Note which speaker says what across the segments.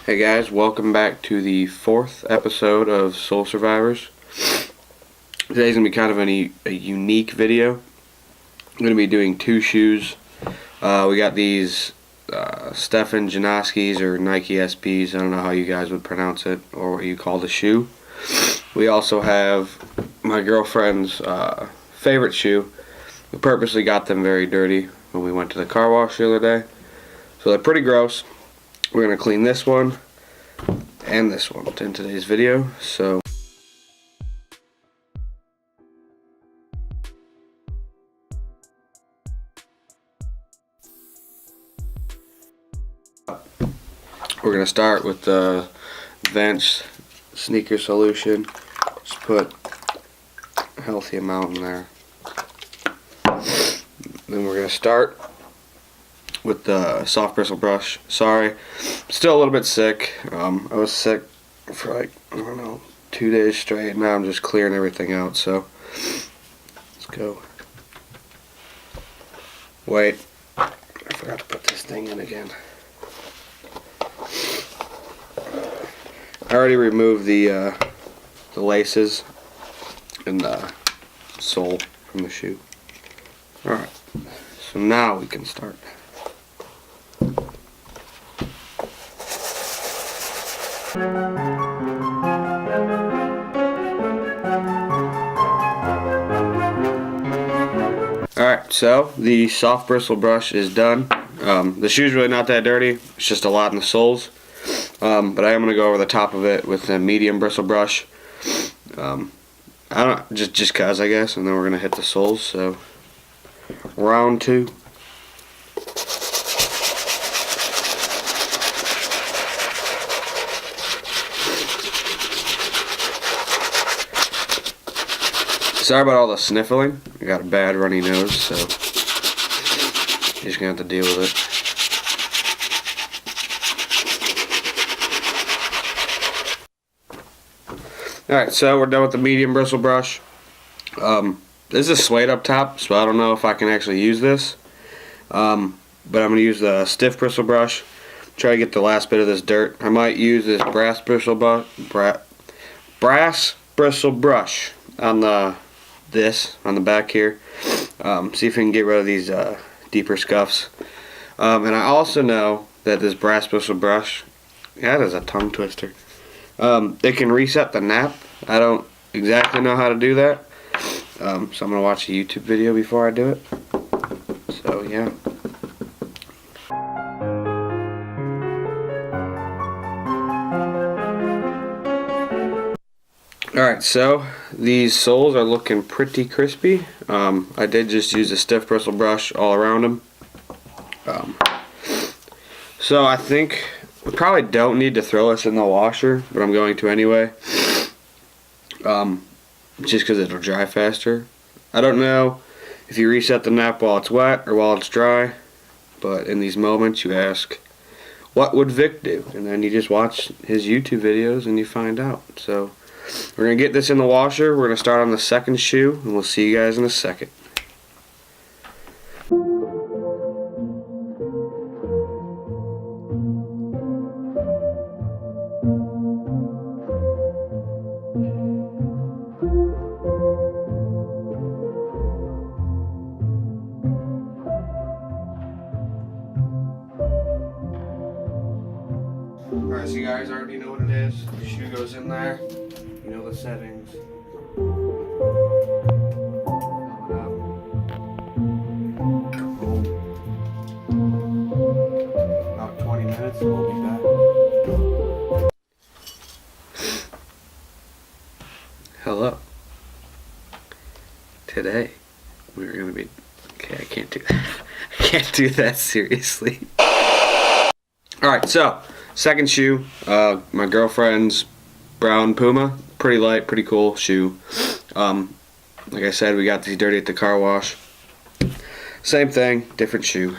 Speaker 1: Hey guys, welcome back to the 4th episode of Soul Survivors. Today's going to be kind of a unique video. I'm going to be doing two shoes. We got these Stefan Janoskis or Nike SBs. I don't know how you guys would pronounce it or what you call the shoe. We also have my girlfriend's favorite shoe. We purposely got them very dirty when we went to the car wash the other day. So they're pretty gross. We're going to clean this one and this one in today's video. So we're going to start with the Vans sneaker solution. Just put a healthy amount in there. Then we're going to start with the soft bristle brush. Sorry, still a little bit sick. I was sick for like, I don't know, 2 days straight. Now I'm just clearing everything out, so let's go. Wait, I forgot to put this thing in again. I already removed the laces and the sole from the shoe. Alright, so now we can start. Alright, so the soft bristle brush is done. The shoe's really not that dirty, it's just a lot in the soles. But I am going to go over the top of it with a medium bristle brush. I don't just cause I guess, and then we're going to hit the soles. So round two. Sorry about all the sniffling. I got a bad runny nose, so you're just gonna have to deal with it. Alright, so we're done with the medium bristle brush. This is suede up top, so I don't know if I can actually use this. But I'm gonna use the stiff bristle brush. Try to get the last bit of this dirt. I might use this brass bristle brush on the back here. See if we can get rid of these deeper scuffs. And I also know that this brass bristle brush, that is a tongue twister. It can reset the nap. I don't exactly know how to do that. So I'm gonna watch a YouTube video before I do it. So yeah. Alright, so these soles are looking pretty crispy. I did just use a stiff bristle brush all around them. So I think we probably don't need to throw this in the washer, but I'm going to anyway. Just because it'll dry faster. I don't know if you reset the nap while it's wet or while it's dry, but in these moments you ask, what would Vic do? And then you just watch his YouTube videos and you find out. So we're going to get this in the washer. We're going to start on the second shoe, and we'll see you guys in a second. Alright, so you guys already know what it is. The shoe goes in there. You know the settings. About 20 minutes and we'll be back. Hello. Today we're going to be... Okay, I can't do that. I can't do that seriously. Alright, so second shoe, my girlfriend's brown Puma. Pretty light, pretty cool shoe. Like I said, we got these dirty at the car wash. Same thing, different shoe.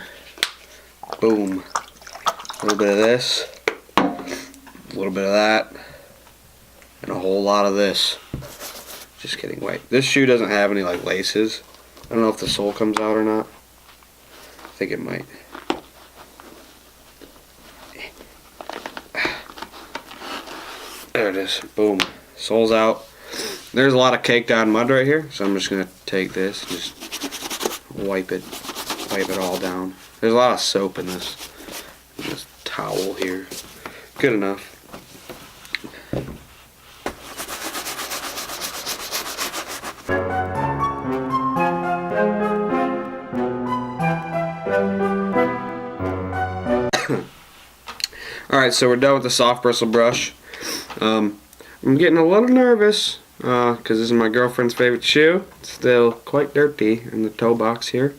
Speaker 1: Boom. A little bit of this, a little bit of that, and a whole lot of this. Just kidding, wait. This shoe doesn't have any like laces. I don't know if the sole comes out or not. I think it might. There it is. Boom. Sole's out. There's a lot of caked on mud right here, so I'm just gonna take this and just wipe it all down. There's a lot of soap in this towel here. Good enough. Alright, so we're done with the soft bristle brush. I'm getting a little nervous because this is my girlfriend's favorite shoe. It's still quite dirty in the toe box here.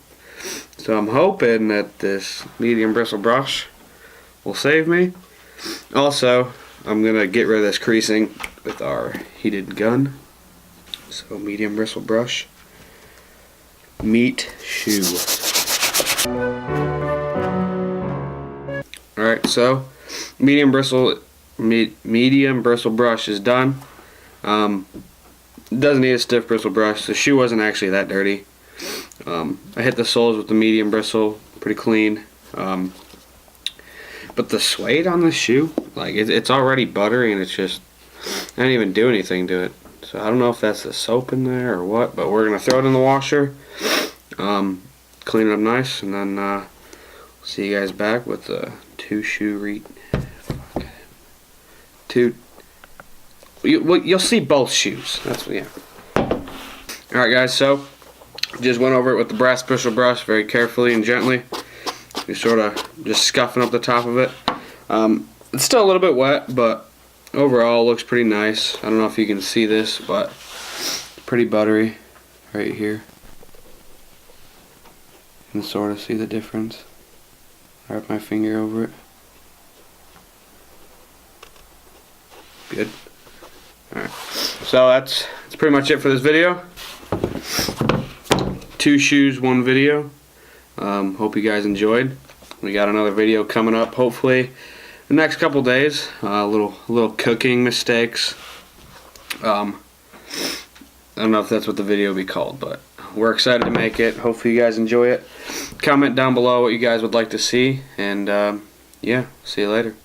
Speaker 1: So I'm hoping that this medium bristle brush will save me. Also, I'm going to get rid of this creasing with our heated gun. So medium bristle brush. Meat shoe. Alright, so medium bristle brush is done. It doesn't need a stiff bristle brush. The shoe wasn't actually that dirty. I hit the soles with the medium bristle, pretty clean. But the suede on this shoe, like it's already buttery, and it's just, I didn't even do anything to it. So I don't know if that's the soap in there or what, but we're gonna throw it in the washer, clean it up nice, and then see you guys back with the you'll see both shoes. That's what, yeah. Alright guys, so just went over it with the brass bristle brush very carefully and gently. You're sort of just scuffing up the top of it. It's still a little bit wet, but overall it looks pretty nice. I don't know if you can see this, but it's pretty buttery right here. You can sort of see the difference. Wrap my finger over it. Good. Alright, so that's pretty much it for this video. 2 shoes, 1 video. Hope you guys enjoyed. We got another video coming up hopefully the next couple days. Little cooking mistakes. I don't know if that's what the video will be called, but we're excited to make it. Hopefully you guys enjoy it. Comment down below what you guys would like to see, and yeah, see you later.